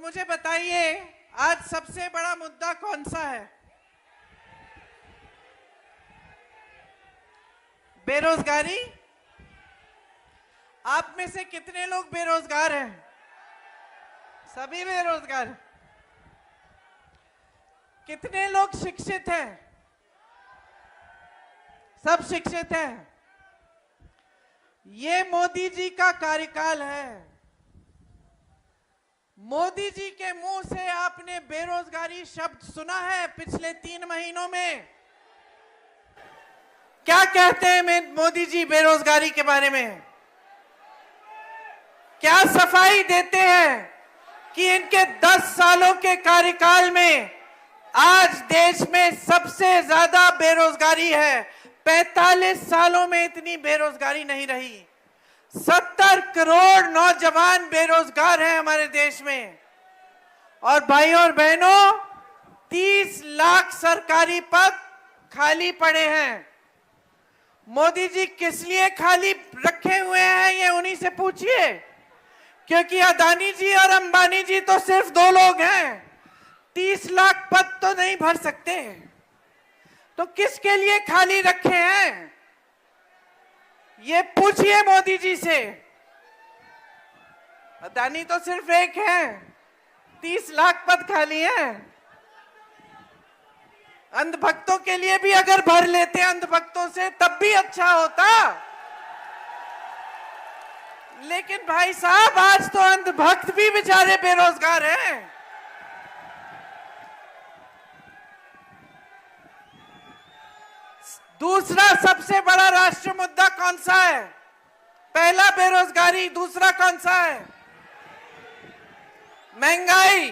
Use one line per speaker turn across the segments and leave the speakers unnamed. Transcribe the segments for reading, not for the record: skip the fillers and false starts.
मुझे बताइए, आज सबसे बड़ा मुद्दा कौन सा है? बेरोजगारी। आप में से कितने लोग बेरोजगार हैं? सभी बेरोजगार। कितने लोग शिक्षित हैं? सब शिक्षित हैं। ये मोदी जी का कार्यकाल है। मोदी जी के मुंह से आपने बेरोजगारी शब्द सुना है पिछले 3 महीनों में? क्या कहते हैं मोदी जी बेरोजगारी के बारे में? क्या सफाई देते हैं कि इनके 10 सालों के कार्यकाल में आज देश में सबसे ज्यादा बेरोजगारी है। 45 सालों में इतनी बेरोजगारी नहीं रही। 70 करोड़ नौजवान बेरोजगार हैं हमारे देश में। और भाइयों और बहनों, 30 लाख सरकारी पद खाली पड़े हैं। मोदी जी किस लिए खाली रखे हुए हैं, ये उन्हीं से पूछिए। क्योंकि अदानी जी और अंबानी जी तो सिर्फ 2 लोग हैं, 30 लाख पद तो नहीं भर सकते। तो किसके लिए खाली रखे हैं, ये पूछिए मोदी जी से। अदानी तो सिर्फ एक है, 30 लाख पद खाली हैं। अंधभक्तों के लिए भी अगर भर लेते अंधभक्तों से तब भी अच्छा होता। लेकिन भाई साहब, आज तो अंधभक्त भी बेचारे बेरोजगार हैं। दूसरा सबसे बड़ा राष्ट्रीय मुद्दा कौन सा है? पहला बेरोजगारी, दूसरा कौन सा है? महंगाई।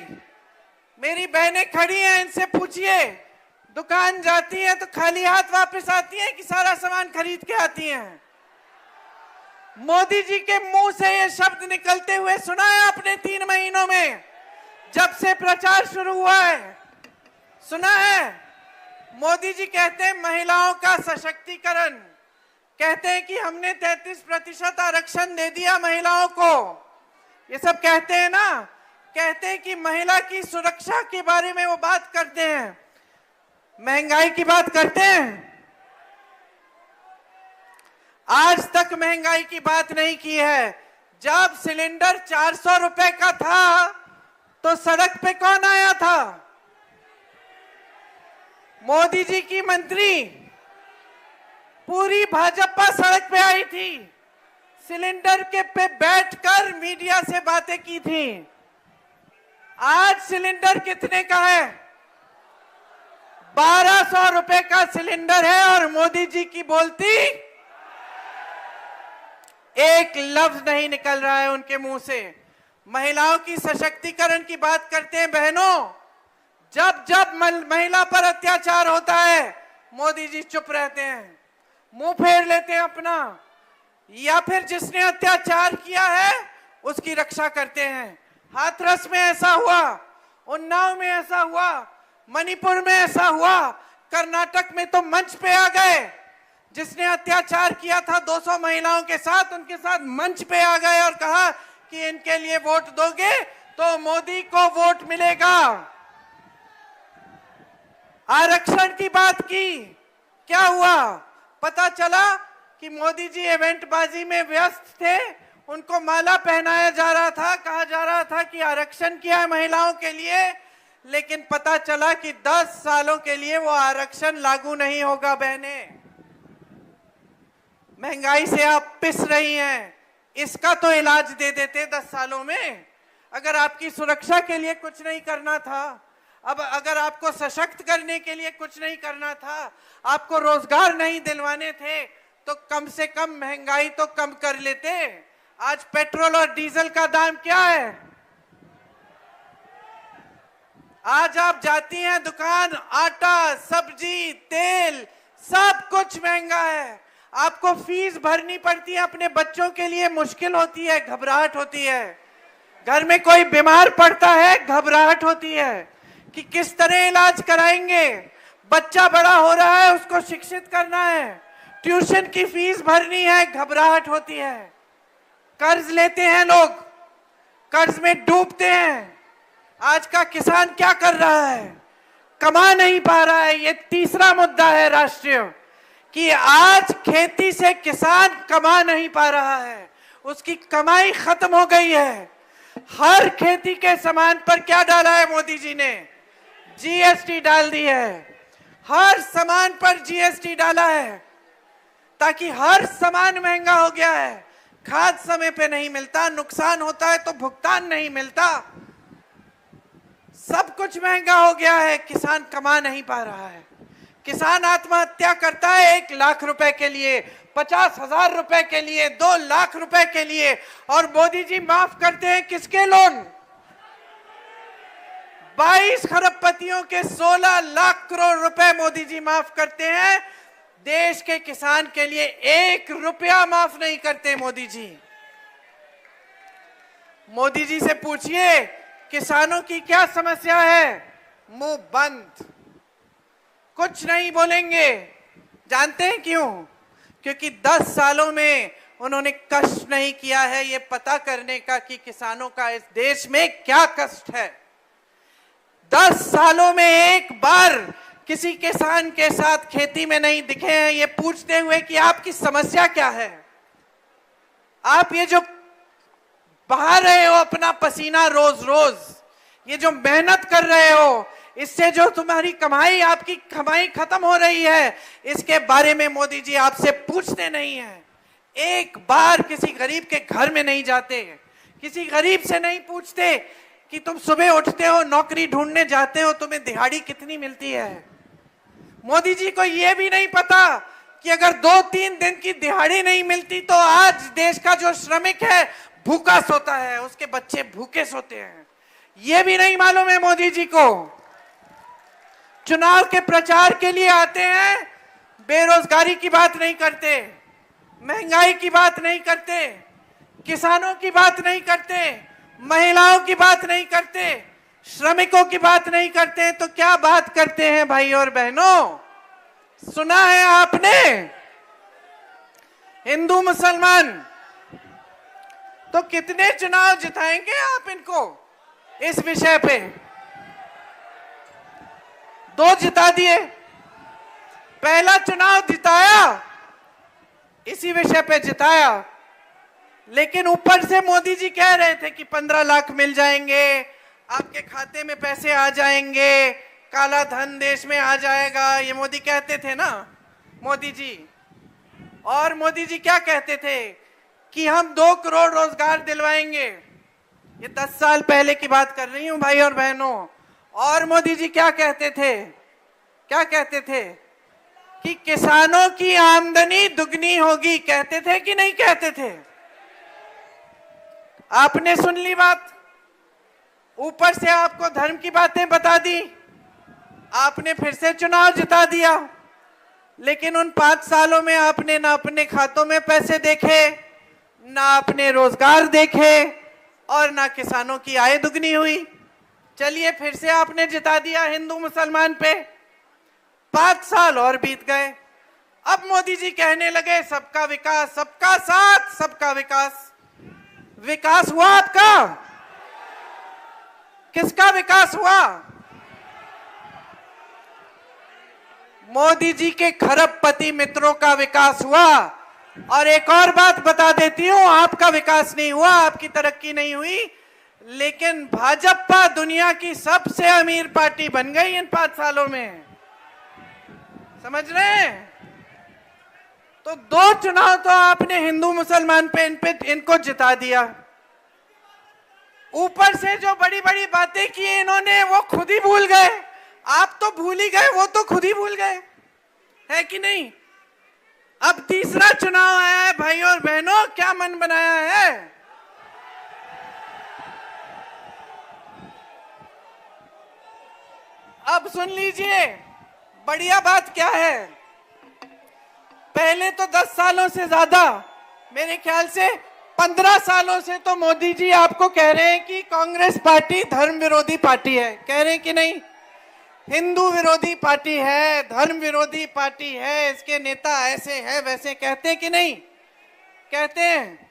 मेरी बहनें खड़ी हैं, इनसे पूछिए, दुकान जाती हैं तो खाली हाथ वापस आती हैं कि सारा सामान खरीद के आती हैं? मोदी जी के मुंह से ये शब्द निकलते हुए सुना है आपने 3 महीनों में, जब से प्रचार शुरू हुआ है? सुना है? मोदी जी कहते हैं महिलाओं का सशक्तिकरण, कहते हैं कि हमने 33% आरक्षण दे दिया महिलाओं को। ये सब कहते हैं ना, कहते हैं कि महिला की सुरक्षा के बारे में वो बात करते हैं। महंगाई की बात करते हैं? आज तक महंगाई की बात नहीं की है। जब सिलेंडर 400 रुपए का था तो सड़क पे कौन आया था? मोदी जी की मंत्री, पूरी भाजपा सड़क पे आई थी, सिलेंडर के पे बैठकर मीडिया से बातें की थी। आज सिलेंडर कितने का है? 1200 रुपए का सिलेंडर है और मोदी जी की बोलती एक लफ्ज नहीं निकल रहा है उनके मुंह से। महिलाओं की सशक्तिकरण की बात करते हैं बहनों। जब जब महिला पर अत्याचार होता है, मोदी जी चुप रहते हैं, मुंह फेर लेते हैं अपना, या फिर जिसने अत्याचार किया है उसकी रक्षा करते हैं। हाथरस में ऐसा हुआ, उन्नाव में ऐसा हुआ, मणिपुर में ऐसा हुआ, कर्नाटक में तो मंच पे आ गए। जिसने अत्याचार किया था 200 महिलाओं के साथ, उनके साथ मंच पे आ गए और कहा कि इनके लिए वोट दोगे तो मोदी को वोट मिलेगा। आरक्षण की बात की, क्या हुआ? पता चला कि मोदी जी इवेंटबाजी में व्यस्त थे, उनको माला पहनाया जा रहा था, कहा जा रहा था कि आरक्षण किया है महिलाओं के लिए, लेकिन पता चला कि 10 सालों के लिए वो आरक्षण लागू नहीं होगा। बहनें, महंगाई से आप पिस रही हैं, इसका तो इलाज दे देते 10 सालों में। अगर आपकी सुरक्षा के लिए कुछ नहीं करना था, अब अगर आपको सशक्त करने के लिए कुछ नहीं करना था, आपको रोजगार नहीं दिलवाने थे, तो कम से कम महंगाई तो कम कर लेते। आज पेट्रोल और डीजल का दाम क्या है? आज आप जाती हैं दुकान, आटा, सब्जी, तेल, सब कुछ महंगा है। आपको फीस भरनी पड़ती है अपने बच्चों के लिए, मुश्किल होती है, घबराहट होती है। घर में कोई बीमार पड़ता है, घबराहट होती है कि किस तरह इलाज कराएंगे। बच्चा बड़ा हो रहा है, उसको शिक्षित करना है, ट्यूशन की फीस भरनी है, घबराहट होती है। कर्ज लेते हैं लोग, कर्ज में डूबते हैं, आज का किसान क्या कर रहा है? कमा नहीं पा रहा है। ये तीसरा मुद्दा है राष्ट्रीय, कि आज खेती से किसान कमा नहीं पा रहा है, उसकी कमाई खत्म हो गई है। हर खेती के सामान पर क्या डाला है मोदी जी ने? जीएसटी डाल दी है। हर सामान पर जीएसटी डाला है, ताकि हर सामान महंगा हो गया है। खाद समय पे नहीं मिलता, नुकसान होता है तो भुगतान नहीं मिलता, सब कुछ महंगा हो गया है। किसान कमा नहीं पा रहा है। किसान आत्महत्या करता है 1 लाख रुपए के लिए, 50,000 रुपए के लिए, 2 लाख रुपए के लिए, और मोदी जी माफ करते हैं किसके लोन? 22 खरबपतियों के 16 लाख करोड़ रुपए मोदी जी माफ करते हैं। देश के किसान के लिए 1 रुपया माफ नहीं करते मोदी जी। मोदी जी से पूछिए किसानों की क्या समस्या है, मुंह बंद, कुछ नहीं बोलेंगे। जानते हैं क्यों? क्योंकि 10 सालों में उन्होंने कष्ट नहीं किया है ये पता करने का कि किसानों का इस देश में क्या कष्ट है। 10 सालों में एक बार किसी किसान के साथ खेती में नहीं दिखे हैं ये पूछते हुए कि आपकी समस्या क्या है। आप ये जो बहा रहे हो अपना पसीना रोज रोज, ये जो मेहनत कर रहे हो, इससे जो तुम्हारी कमाई, आपकी कमाई खत्म हो रही है, इसके बारे में मोदी जी आपसे पूछते नहीं है। एक बार किसी गरीब के घर में नहीं जाते, किसी गरीब से नहीं पूछते कि तुम सुबह उठते हो, नौकरी ढूंढने जाते हो, तुम्हें दिहाड़ी कितनी मिलती है। मोदी जी को यह भी नहीं पता कि अगर 2-3 दिन की दिहाड़ी नहीं मिलती तो आज देश का जो श्रमिक है भूखा सोता है, उसके बच्चे भूखे सोते हैं। यह भी नहीं मालूम है मोदी जी को। चुनाव के प्रचार के लिए आते हैं, बेरोजगारी की बात नहीं करते, महंगाई की बात नहीं करते, किसानों की बात नहीं करते, महिलाओं की बात नहीं करते, श्रमिकों की बात नहीं करते, तो क्या बात करते हैं भाई और बहनों? सुना है आपने? हिंदू मुसलमान, तो कितने चुनाव जिताएंगे आप इनको इस विषय पे? 2 जिता दिए। पहला चुनाव जिताया, इसी विषय पे जिताया, लेकिन ऊपर से मोदी जी कह रहे थे कि 15 लाख मिल जाएंगे, आपके खाते में पैसे आ जाएंगे, काला धन देश में आ जाएगा, ये मोदी कहते थे ना मोदी जी। और मोदी जी क्या कहते थे कि हम 2 करोड़ रोजगार दिलवाएंगे। ये 10 साल पहले की बात कर रही हूं भाई और बहनों। और मोदी जी क्या कहते थे? क्या कहते थे? कि किसानों की आमदनी दुगनी होगी। कहते थे कि नहीं कहते थे? आपने सुन ली बात, ऊपर से आपको धर्म की बातें बता दी, आपने फिर से चुनाव जिता दिया। लेकिन उन 5 सालों में आपने ना अपने खातों में पैसे देखे, ना अपने रोजगार देखे, और ना किसानों की आय दुगनी हुई। चलिए फिर से आपने जिता दिया हिंदू मुसलमान पे। 5 साल और बीत गए। अब मोदी जी कहने लगे सबका विकास, सबका साथ, सबका विकास। विकास हुआ आपका? किसका विकास हुआ? मोदी जी के खरबपति मित्रों का विकास हुआ। और एक और बात बता देती हूं, आपका विकास नहीं हुआ, आपकी तरक्की नहीं हुई, लेकिन भाजपा दुनिया की सबसे अमीर पार्टी बन गई इन 5 सालों में। समझ रहे हैं? तो 2 चुनाव तो आपने हिंदू मुसलमान पे इनको जिता दिया। ऊपर से जो बड़ी बड़ी बातें की इन्होंने, वो खुद ही भूल गए। आप तो भूल ही गए, वो तो खुद ही भूल गए, है कि नहीं? अब तीसरा चुनाव आया है भाई और बहनों, क्या मन बनाया है? अब सुन लीजिए बढ़िया बात क्या है। पहले तो 10 सालों से ज्यादा, मेरे ख्याल से 15 सालों से तो मोदी जी आपको कह रहे हैं कि कांग्रेस पार्टी धर्म विरोधी पार्टी है। कह रहे हैं कि नहीं? हिंदू विरोधी पार्टी है, धर्म विरोधी पार्टी है, इसके नेता ऐसे हैं वैसे, कहते हैं कि नहीं? कहते हैं।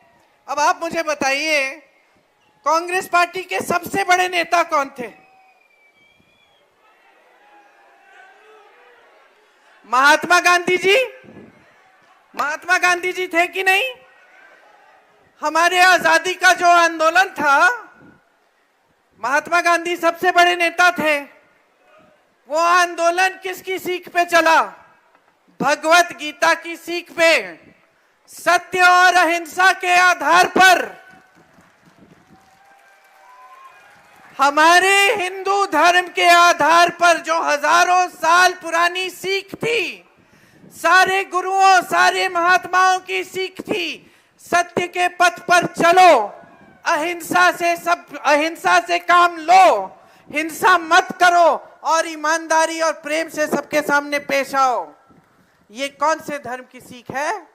अब आप मुझे बताइए कांग्रेस पार्टी के सबसे बड़े नेता कौन थे? महात्मा गांधी जी थे कि नहीं? हमारे आजादी का जो आंदोलन था, महात्मा गांधी सबसे बड़े नेता थे। वो आंदोलन किसकी सीख पे चला? भगवत गीता की सीख पे, सत्य और अहिंसा के आधार पर। हमारे हिंदू धर्म के आधार पर जो हजारों साल पुरानी सीख थी, सारे गुरुओं, सारे महात्माओं की सीख थी, सत्य के पथ पर चलो, अहिंसा से काम लो, हिंसा मत करो और ईमानदारी और प्रेम से सबके सामने पेश आओ। ये कौन से धर्म की सीख है?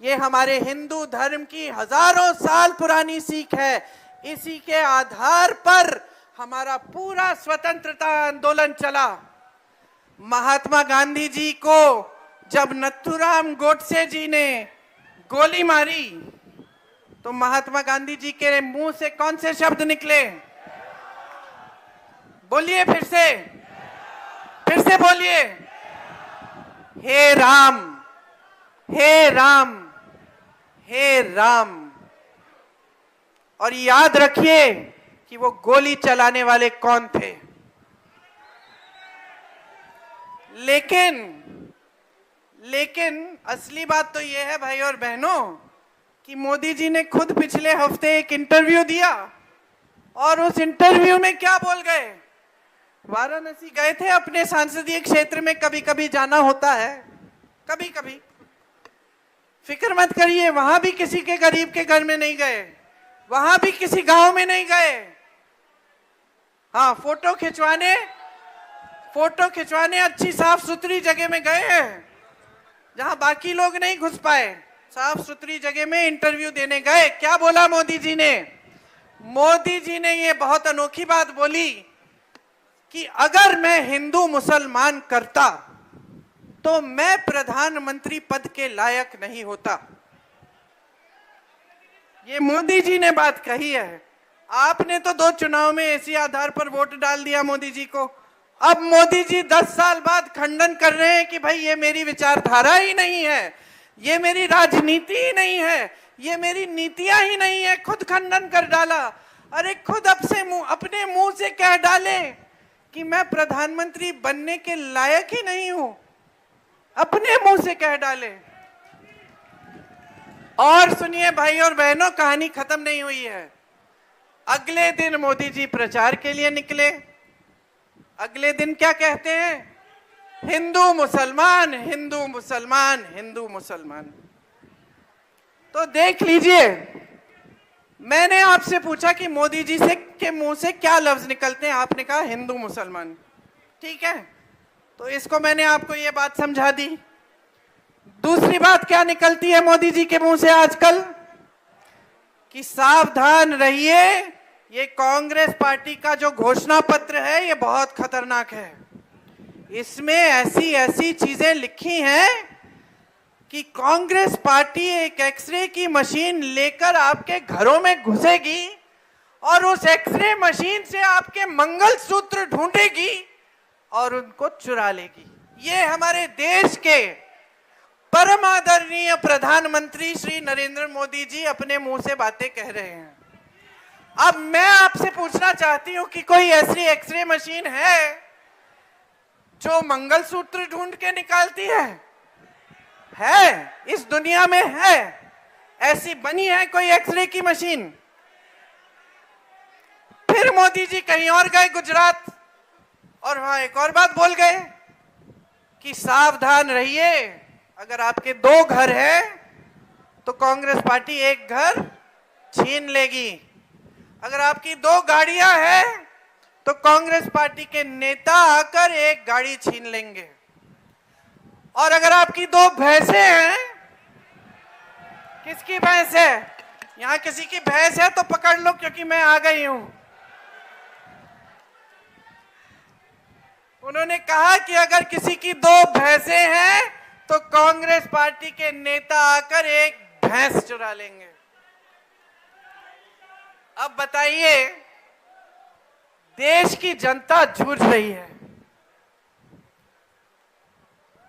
ये हमारे हिंदू धर्म की हजारों साल पुरानी सीख है। इसी के आधार पर हमारा पूरा स्वतंत्रता आंदोलन चला। महात्मा गांधी जी को जब नथुराम गोडसे जी ने गोली मारी तो महात्मा गांधी जी के मुंह से कौन से शब्द निकले? बोलिए, फिर से बोलिए। हे राम, हे राम, हे राम। और याद रखिए कि वो गोली चलाने वाले कौन थे। लेकिन असली बात तो ये है भाई और बहनों कि मोदी जी ने खुद पिछले हफ्ते एक इंटरव्यू दिया और उस इंटरव्यू में क्या बोल गए? वाराणसी गए थे अपने संसदीय क्षेत्र में, कभी कभी जाना होता है, कभी कभी। फिक्र मत करिए, वहां भी किसी के गरीब के घर में नहीं गए, वहां भी किसी गांव में नहीं गए। हाँ, फोटो खिंचवाने अच्छी साफ सुथरी जगह में गए हैं जहां बाकी लोग नहीं घुस पाए। साफ सुथरी जगह में इंटरव्यू देने गए। क्या बोला मोदी जी ने? मोदी जी ने ये बहुत अनोखी बात बोली कि अगर मैं हिंदू मुसलमान करता तो मैं प्रधानमंत्री पद के लायक नहीं होता। ये मोदी जी ने बात कही है। आपने तो 2 चुनाव में इसी आधार पर वोट डाल दिया मोदी जी को। अब मोदी जी 10 साल बाद खंडन कर रहे हैं कि भाई ये मेरी विचारधारा ही नहीं है, ये मेरी राजनीति ही नहीं है, ये मेरी नीतियां ही नहीं है। खुद खंडन कर डाला। अरे खुद अपने मुंह से कह डाले कि मैं प्रधानमंत्री बनने के लायक ही नहीं हूं, अपने मुंह से कह डाले। और सुनिए भाई और बहनों, कहानी खत्म नहीं हुई है। अगले दिन मोदी जी प्रचार के लिए निकले। अगले दिन क्या कहते हैं? हिंदू मुसलमान, हिंदू मुसलमान, हिंदू मुसलमान। तो देख लीजिए, मैंने आपसे पूछा कि मोदी जी के मुंह से क्या लफ्ज निकलते हैं, आपने कहा हिंदू मुसलमान। ठीक है, तो इसको मैंने आपको ये बात समझा दी। दूसरी बात क्या निकलती है मोदी जी के मुंह से आजकल? कि सावधान रहिए, ये कांग्रेस पार्टी का जो घोषणा पत्र है ये बहुत खतरनाक है। इसमें ऐसी चीजें लिखी हैं कि कांग्रेस पार्टी एक एक्सरे की मशीन लेकर आपके घरों में घुसेगी और उस एक्सरे मशीन से आपके मंगलसूत्र ढूंढेगी और उनको चुरा लेगी। ये हमारे देश के परम आदरणीय प्रधानमंत्री श्री नरेंद्र मोदी जी अपने मुंह से बातें कह रहे हैं। अब मैं आपसे पूछना चाहती हूं कि कोई ऐसी एक्सरे मशीन है जो मंगलसूत्र ढूंढ के निकालती है? इस दुनिया में है? ऐसी बनी है कोई एक्सरे की मशीन? फिर मोदी जी कहीं और गए, गुजरात, और वहां एक और बात बोल गए कि सावधान रहिए, अगर आपके 2 घर हैं तो कांग्रेस पार्टी 1 घर छीन लेगी। अगर आपकी 2 गाड़ियां हैं तो कांग्रेस पार्टी के नेता आकर 1 गाड़ी छीन लेंगे। और अगर आपकी 2 भैंसें हैं, किसकी भैंस है? यहां किसी की भैंस है तो पकड़ लो, क्योंकि मैं आ गई हूं। उन्होंने कहा कि अगर किसी की 2 भैंसें हैं तो कांग्रेस पार्टी के नेता आकर 1 भैंस चुरा लेंगे। अब बताइए, देश की जनता जूझ रही है।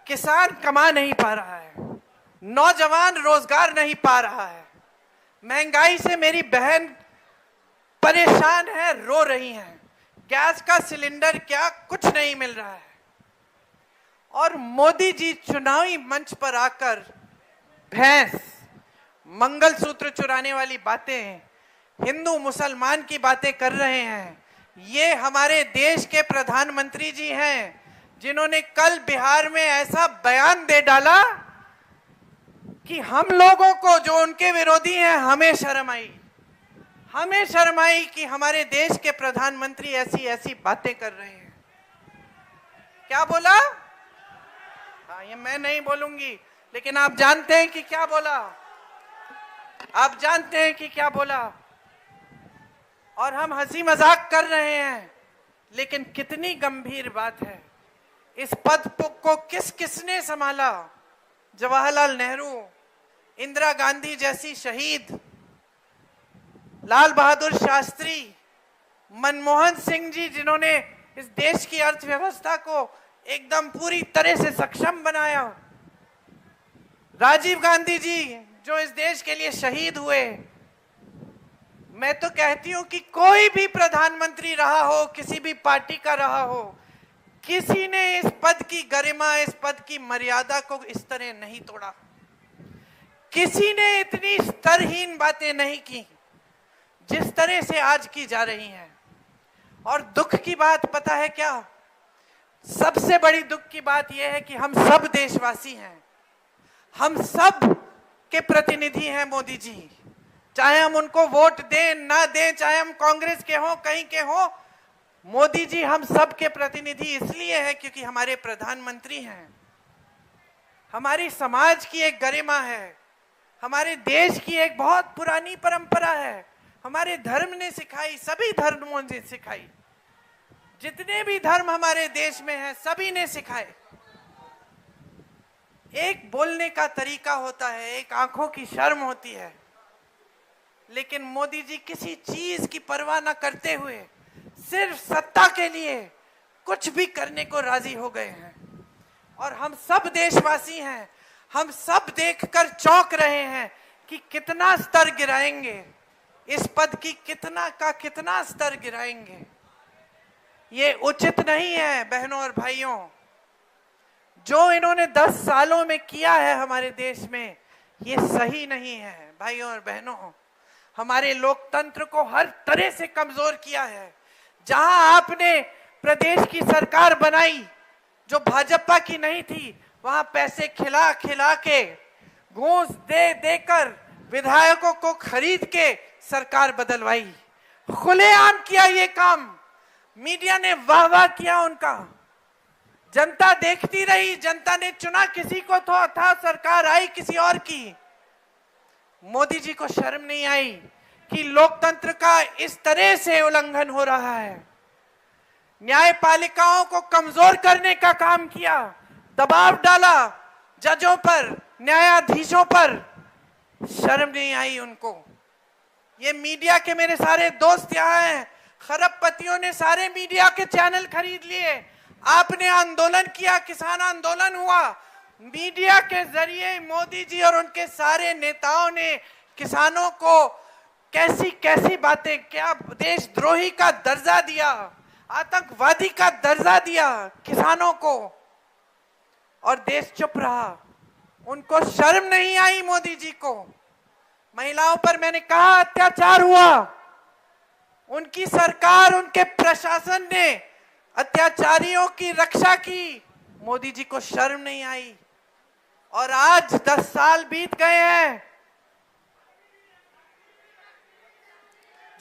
किसान कमा नहीं पा रहा है, नौजवान रोजगार नहीं पा रहा है, महंगाई से मेरी बहन परेशान है, रो रही हैं, गैस का सिलेंडर क्या कुछ नहीं मिल रहा है। और मोदी जी चुनावी मंच पर आकर भैंस, मंगलसूत्र चुराने वाली बातें, हिंदू मुसलमान की बातें कर रहे हैं। ये हमारे देश के प्रधानमंत्री जी हैं जिन्होंने कल बिहार में ऐसा बयान दे डाला कि हम लोगों को, जो उनके विरोधी हैं, हमें शर्म आई कि हमारे देश के प्रधानमंत्री ऐसी ऐसी बातें कर रहे हैं। क्या बोला? हाँ, ये मैं नहीं बोलूंगी, लेकिन आप जानते हैं कि क्या बोला, आप जानते हैं कि क्या बोला। और हम हंसी मजाक कर रहे हैं, लेकिन कितनी गंभीर बात है। इस पद को किसने संभाला? जवाहरलाल नेहरू, इंदिरा गांधी जैसी शहीद, लाल बहादुर शास्त्री, मनमोहन सिंह जी जिन्होंने इस देश की अर्थव्यवस्था को एकदम पूरी तरह से सक्षम बनाया, राजीव गांधी जी जो इस देश के लिए शहीद हुए। मैं तो कहती हूं कि कोई भी प्रधानमंत्री रहा हो, किसी भी पार्टी का रहा हो, किसी ने इस पद की गरिमा, इस पद की मर्यादा को इस तरह नहीं तोड़ा। किसी ने इतनी स्तरहीन बातें नहीं की जिस तरह से आज की जा रही हैं। और दुख की बात पता है क्या? सबसे बड़ी दुख की बात यह है कि हम सब देशवासी हैं, हम सब के प्रतिनिधि हैं मोदी जी। चाहे हम उनको वोट दें ना दें, चाहे हम कांग्रेस के हों, कहीं के हों, मोदी जी हम सब के प्रतिनिधि इसलिए हैं क्योंकि हमारे प्रधानमंत्री हैं। हमारी समाज की एक गरिमा है, हमारे देश की एक बहुत पुरानी परंपरा है, हमारे धर्म ने सिखाई, सभी धर्मों ने सिखाई, जितने भी धर्म हमारे देश में हैं सभी ने सिखाए। एक बोलने का तरीका होता है, एक आंखों की शर्म होती है, लेकिन मोदी जी किसी चीज की परवाह न करते हुए सिर्फ सत्ता के लिए कुछ भी करने को राजी हो गए हैं। और हम सब देशवासी हैं, हम सब देखकर चौंक रहे हैं कि कितना स्तर गिराएंगे, इस पद की कितना स्तर गिराएंगे। ये उचित नहीं है बहनों और भाइयों। जो इन्होंने 10 सालों में किया है हमारे देश में, ये सही नहीं है भाइयों और बहनों। हमारे लोकतंत्र को हर तरह से कमजोर किया है। जहां आपने प्रदेश की सरकार बनाई जो भाजपा की नहीं थी, वहां पैसे खिला खिला के, घूस दे देकर, विधायकों को खरीद के सरकार बदलवाई। खुलेआम किया ये काम, मीडिया ने वाह वाह किया उनका, जनता देखती रही, जनता ने चुना किसी को तो था, सरकार आई किसी और की। मोदी जी को शर्म नहीं आई कि लोकतंत्र का इस तरह से उल्लंघन हो रहा है। न्यायपालिकाओं को कमजोर करने का काम किया, दबाव डाला जजों पर, न्यायाधीशों पर। शर्म नहीं आई उनको। ये मीडिया के मेरे सारे दोस्त यहाँ हैं, खरबपतियों ने सारे मीडिया के चैनल खरीद लिए। आपने आंदोलन किया, किसान आंदोलन हुआ, मीडिया के जरिए मोदी जी और उनके सारे नेताओं ने किसानों को कैसी कैसी बातें, क्या देशद्रोही का दर्जा दिया, आतंकवादी का दर्जा दिया किसानों को, और देश चुप रहा। उनको शर्म नहीं आई मोदी जी को। महिलाओं पर मैंने कहा अत्याचार हुआ, उनकी सरकार, उनके प्रशासन ने अत्याचारियों की रक्षा की, मोदी जी को शर्म नहीं आई। और आज 10 साल बीत गए हैं।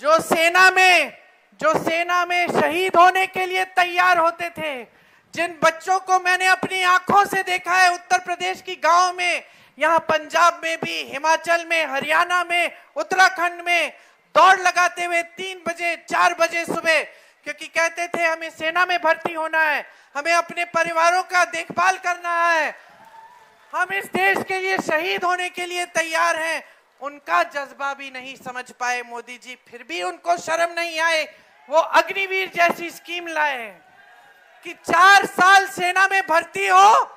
जो सेना में शहीद होने के लिए तैयार होते थे, जिन बच्चों को मैंने अपनी आंखों से देखा है उत्तर प्रदेश की गांव में, यहाँ पंजाब में भी, हिमाचल में, हरियाणा में, उत्तराखंड में दौड़ लगाते हुए 3 बजे 4 बजे सुबह, क्योंकि कहते थे हमें सेना में भर्ती होना है, हमें अपने परिवारों का देखभाल करना है, हम इस देश के लिए शहीद होने के लिए तैयार हैं। उनका जज्बा भी नहीं समझ पाए मोदी जी, फिर भी उनको शर्म नहीं आए। वो अग्निवीर जैसी स्कीम लाए कि 4 साल सेना में भर्ती हो,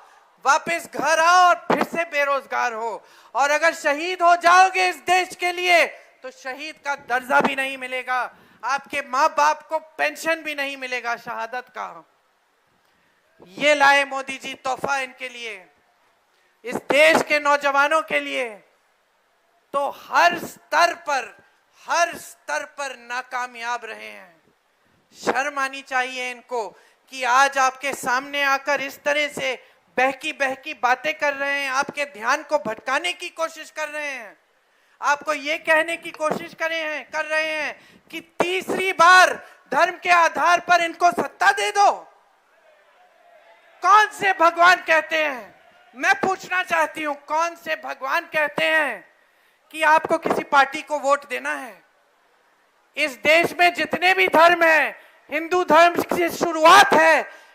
वापस घर आओ और फिर से बेरोजगार हो। और अगर शहीद हो जाओगे इस देश के लिए तो शहीद का दर्जा भी नहीं मिलेगा, आपके माँ बाप को पेंशन भी नहीं मिलेगा शहादत का। ये लाए मोदी जी तोहफा इनके लिए, इस देश के नौजवानों के लिए। तो हर स्तर पर नाकामयाब रहे हैं। शर्म आनी चाहिए इनको कि आज आपके सामने आकर इस तरह से बहकी बहकी बातें कर रहे हैं, आपके ध्यान को भटकाने की कोशिश कर रहे हैं, आपको ये कहने की कोशिश कर रहे हैं कि तीसरी बार धर्म के आधार पर इनको सत्ता दे दो। कौन से भगवान कहते हैं, मैं पूछना चाहती हूं, कौन से भगवान कहते हैं कि आपको किसी पार्टी को वोट देना है? इस देश में जितने भी धर्म हैं, हिंदू धर्म की शुरुआत है,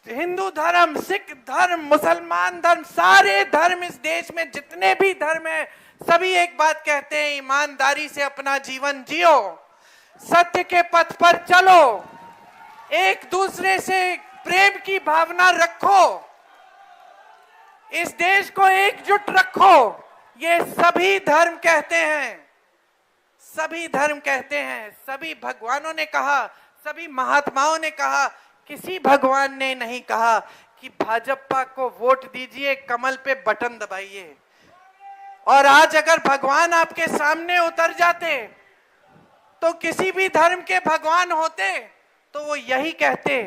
हिंदू धर्म, सिख धर्म, मुसलमान धर्म, सारे धर्म इस देश में जितने भी धर्म हैं, सभी एक बात कहते हैं, ईमानदारी से अपना जीवन जियो, सत्य के पथ पर चलो, एक दूसरे से प्रेम की भावना रखो, इस देश को एकजुट रखो। ये सभी धर्म कहते हैं, सभी धर्म कहते हैं, सभी भगवानों ने कहा, सभी महात्माओं ने कहा। किसी भगवान ने नहीं कहा कि भाजपा को वोट दीजिए, कमल पे बटन दबाइए। और आज अगर भगवान आपके सामने उतर जाते तो किसी भी धर्म के भगवान होते तो वो यही कहते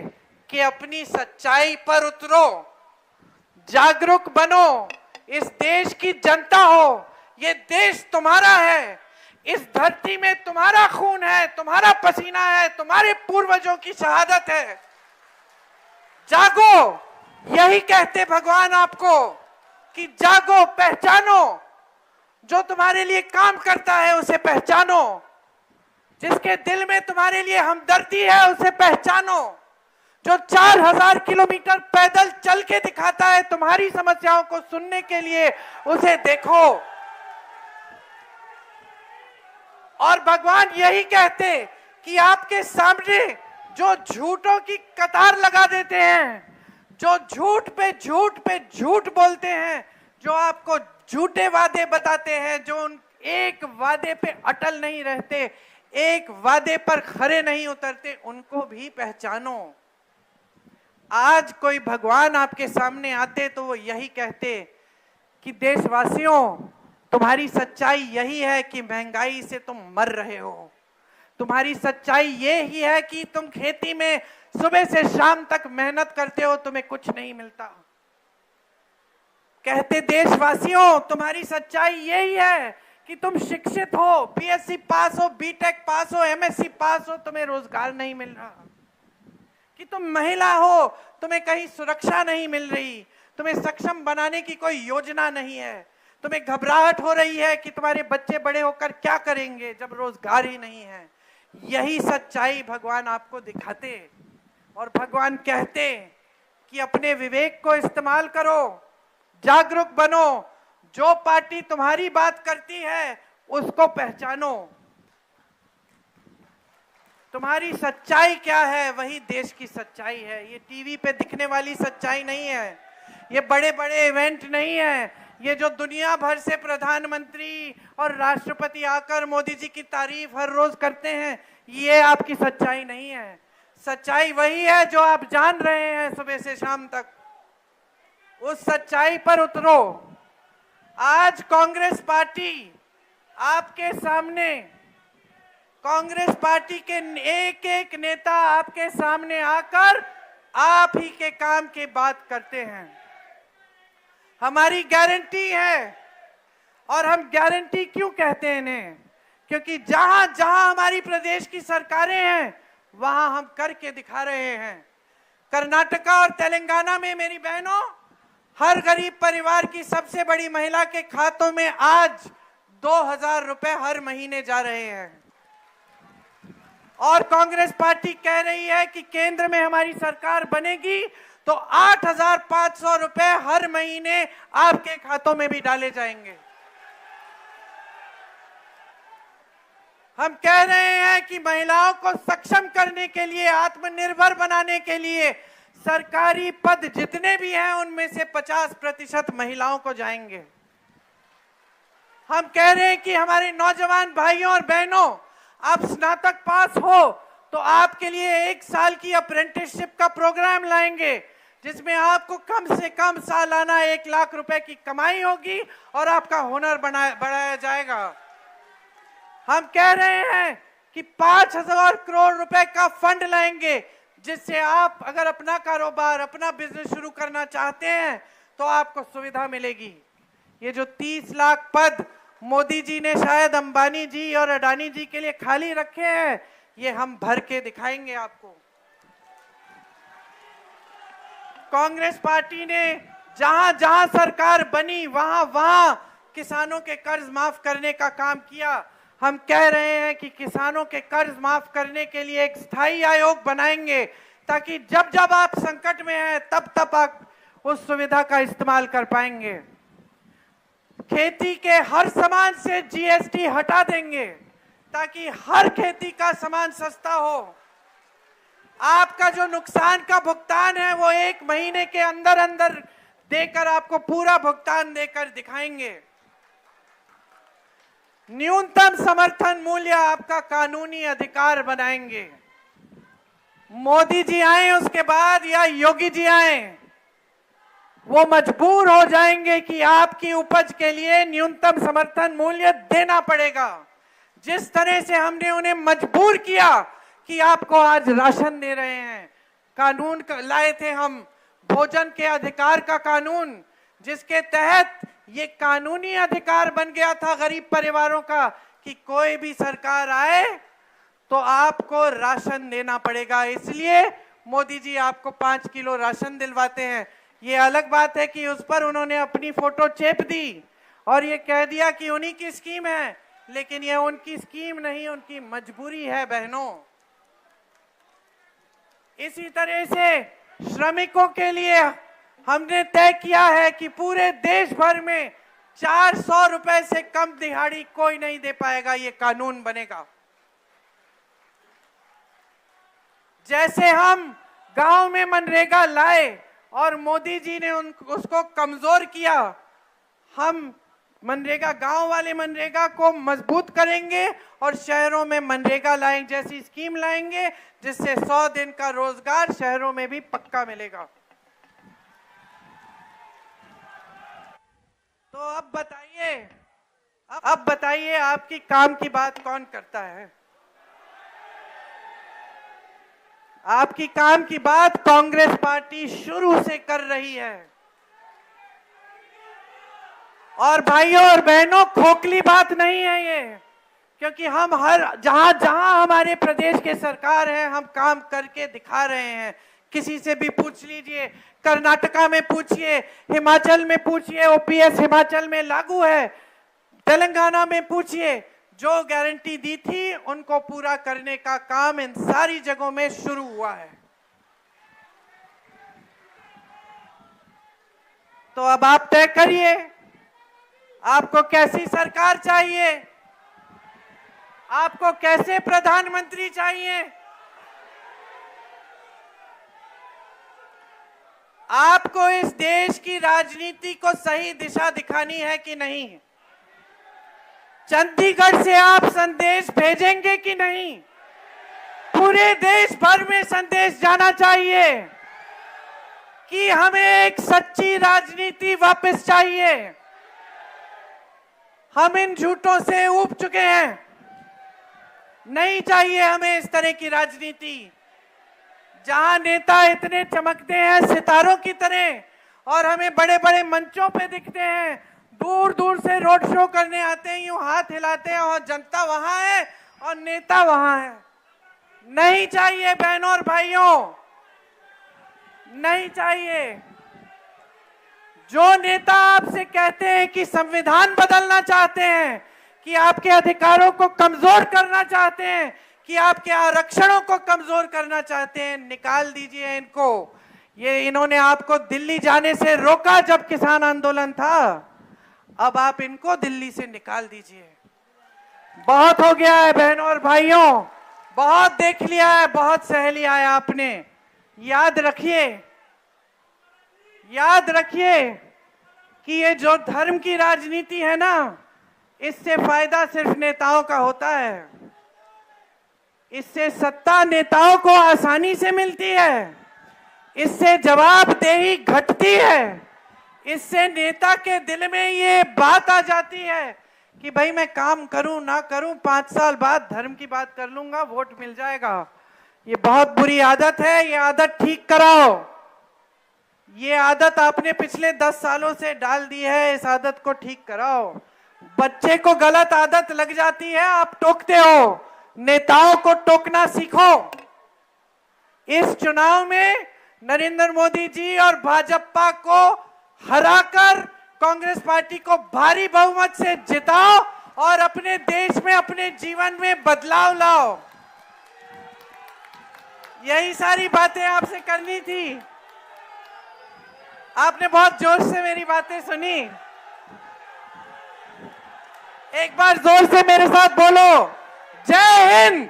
कि अपनी सच्चाई पर उतरो, जागरूक बनो, इस देश की जनता हो, ये देश तुम्हारा है, इस धरती में तुम्हारा खून है, तुम्हारा पसीना है, तुम्हारे पूर्वजों की शहादत है। जागो, यही कहते भगवान आपको कि जागो, पहचानो, जो तुम्हारे लिए काम करता है उसे पहचानो, जिसके दिल में तुम्हारे लिए हमदर्दी है उसे पहचानो, जो 4000 किलोमीटर पैदल चल के दिखाता है तुम्हारी समस्याओं को सुनने के लिए, उसे देखो। और भगवान यही कहते कि आपके सामने जो झूठों की कतार लगा देते हैं, जो झूठ पे झूठ बोलते हैं, जो आपको झूठे वादे बताते हैं, जो उन एक वादे पे अटल नहीं रहते, एक वादे पर खरे नहीं उतरते, उनको भी पहचानो। आज कोई भगवान आपके सामने आते तो वो यही कहते कि देशवासियों, तुम्हारी सच्चाई यही है कि महंगाई से तुम मर रहे हो, तुम्हारी सच्चाई ये ही है कि तुम खेती में सुबह से शाम तक मेहनत करते हो, तुम्हें कुछ नहीं मिलता। कहते देशवासियों, तुम्हारी सच्चाई यही है कि तुम शिक्षित हो, बीएससी पास हो, बीटेक पास हो, एमएससी पास हो, तुम्हें रोजगार नहीं मिल रहा, कि तुम महिला हो, तुम्हें कहीं सुरक्षा नहीं मिल रही, तुम्हें सक्षम बनाने की कोई योजना नहीं है, तुम्हें घबराहट हो रही है कि तुम्हारे बच्चे बड़े होकर क्या करेंगे जब रोजगार ही नहीं है। यही सच्चाई भगवान आपको दिखाते और भगवान कहते कि अपने विवेक को इस्तेमाल करो, जागरूक बनो, जो पार्टी तुम्हारी बात करती है उसको पहचानो। तुम्हारी सच्चाई क्या है, वही देश की सच्चाई है। ये टीवी पे दिखने वाली सच्चाई नहीं है, ये बड़े बड़े इवेंट नहीं है, ये जो दुनिया भर से प्रधानमंत्री और राष्ट्रपति आकर मोदी जी की तारीफ हर रोज करते हैं, ये आपकी सच्चाई नहीं है। सच्चाई वही है जो आप जान रहे हैं सुबह से शाम तक, उस सच्चाई पर उतरो। आज कांग्रेस पार्टी आपके सामने, कांग्रेस पार्टी के एक एक नेता आपके सामने आकर आप ही के काम की बात करते हैं। हमारी गारंटी है, और हम गारंटी क्यों कहते हैं इन्हें, क्योंकि जहां जहां हमारी प्रदेश की सरकारें हैं वहां हम करके दिखा रहे हैं। कर्नाटका और तेलंगाना में मेरी बहनों, हर गरीब परिवार की सबसे बड़ी महिला के खातों में आज 2000 रुपए हर महीने जा रहे हैं। और कांग्रेस पार्टी कह रही है कि केंद्र में हमारी सरकार बनेगी तो 8500 रुपए हर महीने आपके खातों में भी डाले जाएंगे। हम कह रहे हैं कि महिलाओं को सक्षम करने के लिए, आत्मनिर्भर बनाने के लिए सरकारी पद जितने भी हैं उनमें से 50% महिलाओं को जाएंगे। हम कह रहे हैं कि हमारे नौजवान भाइयों और बहनों, आप स्नातक पास हो तो आपके लिए 1 साल की अप्रेंटिसशिप का प्रोग्राम लाएंगे, जिसमें आपको कम से कम सालाना 1 लाख रुपए की कमाई होगी और आपका हुनर बढ़ाया जाएगा। हम कह रहे हैं कि 5,000 करोड़ रुपए का फंड लाएंगे, जिससे आप अगर अपना कारोबार, अपना बिजनेस शुरू करना चाहते हैं तो आपको सुविधा मिलेगी। ये जो 30 लाख पद मोदी जी ने शायद अंबानी जी और अडानी जी के लिए खाली रखे हैं, ये हम भर के दिखाएंगे आपको। कांग्रेस पार्टी ने जहां जहां सरकार बनी वहां वहां किसानों के कर्ज माफ करने का काम किया। हम कह रहे हैं कि किसानों के कर्ज माफ करने के लिए एक स्थायी आयोग बनाएंगे, ताकि जब जब आप संकट में हैं तब तब आप उस सुविधा का इस्तेमाल कर पाएंगे। खेती के हर सामान से जीएसटी हटा देंगे, ताकि हर खेती का सामान सस्ता हो। आपका जो नुकसान का भुगतान है वो 1 महीने के अंदर अंदर देकर आपको पूरा भुगतान देकर दिखाएंगे। न्यूनतम समर्थन मूल्य आपका कानूनी अधिकार बनाएंगे। मोदी जी आए उसके बाद या योगी जी आए, वो मजबूर हो जाएंगे कि आपकी उपज के लिए न्यूनतम समर्थन मूल्य देना पड़ेगा। जिस तरह से हमने उन्हें मजबूर किया कि आपको आज राशन दे रहे हैं। कानून लाए थे हम, भोजन के अधिकार का कानून, जिसके तहत ये कानूनी अधिकार बन गया था गरीब परिवारों का कि कोई भी सरकार आए तो आपको राशन देना पड़ेगा। इसलिए मोदी जी आपको 5 किलो राशन दिलवाते हैं। ये अलग बात है कि उस पर उन्होंने अपनी फोटो चेप दी और ये कह दिया कि उन्हीं की स्कीम है, लेकिन ये उनकी स्कीम नहीं, उनकी मजबूरी है बहनों। इसी तरह से श्रमिकों के लिए हमने तय किया है कि पूरे देश भर में 400 रुपए से कम दिहाड़ी कोई नहीं दे पाएगा। ये कानून बनेगा। जैसे हम गांव में मनरेगा लाए और मोदी जी ने उसको कमजोर किया, हम मनरेगा, गांव वाले मनरेगा को मजबूत करेंगे और शहरों में मनरेगा लाएंगे जैसी स्कीम लाएंगे, जिससे 100 दिन का रोजगार शहरों में भी पक्का मिलेगा। तो अब बताइए आपकी काम की बात कौन करता है? आपकी काम की बात कांग्रेस पार्टी शुरू से कर रही है। और भाइयों और बहनों, खोखली बात नहीं है ये, क्योंकि हम जहां जहां हमारे प्रदेश के सरकार है हम काम करके दिखा रहे हैं। किसी से भी पूछ लीजिए, कर्नाटका में पूछिए, हिमाचल में पूछिए, ओपीएस हिमाचल में लागू है, तेलंगाना में पूछिए, जो गारंटी दी थी उनको पूरा करने का काम इन सारी जगहों में शुरू हुआ है। तो अब आप तय करिए, आपको कैसी सरकार चाहिए, आपको कैसे प्रधानमंत्री चाहिए, आपको इस देश की राजनीति को सही दिशा दिखानी है कि नहीं? चंडीगढ़ से आप संदेश भेजेंगे कि नहीं? पूरे देश भर में संदेश जाना चाहिए कि हमें एक सच्ची राजनीति वापस चाहिए। हम इन झूठों से ऊब चुके हैं, नहीं चाहिए हमें इस तरह की राजनीति जहां नेता इतने चमकते हैं सितारों की तरह और हमें बड़े बड़े मंचों पे दिखते हैं, दूर दूर से रोड शो करने आते हैं, यूं हाथ हिलाते हैं और जनता वहां है और नेता वहां है। नहीं चाहिए बहनों और भाइयों, नहीं चाहिए। जो नेता आपसे कहते हैं कि संविधान बदलना चाहते हैं, कि आपके अधिकारों को कमजोर करना चाहते हैं, कि आपके आरक्षणों को कमजोर करना चाहते हैं, निकाल दीजिए इनको। ये इन्होंने आपको दिल्ली जाने से रोका जब किसान आंदोलन था, अब आप इनको दिल्ली से निकाल दीजिए। बहुत हो गया है बहनों और भाइयों, बहुत देख लिया है, बहुत सह लिया है आपने। याद रखिए, याद रखिए कि ये जो धर्म की राजनीति है ना, इससे फायदा सिर्फ नेताओं का होता है। इससे सत्ता नेताओं को आसानी से मिलती है, इससे जवाबदेही घटती है, इससे नेता के दिल में ये बात आ जाती है कि भाई मैं काम करूं ना करूं, 5 साल बाद धर्म की बात कर लूंगा, वोट मिल जाएगा। ये बहुत बुरी आदत है, ये आदत ठीक कराओ। ये आदत आपने पिछले 10 सालों से डाल दी है, इस आदत को ठीक कराओ। बच्चे को गलत आदत लग जाती है, आप टोकते हो, नेताओं को टोकना सीखो। इस चुनाव में नरेंद्र मोदी जी और भाजपा को हराकर कांग्रेस पार्टी को भारी बहुमत से जिताओ और अपने देश में, अपने जीवन में बदलाव लाओ। यही सारी बातें आपसे करनी थी। आपने बहुत जोर से मेरी बातें सुनी। एक बार जोर से मेरे साथ बोलो, जय हिंद।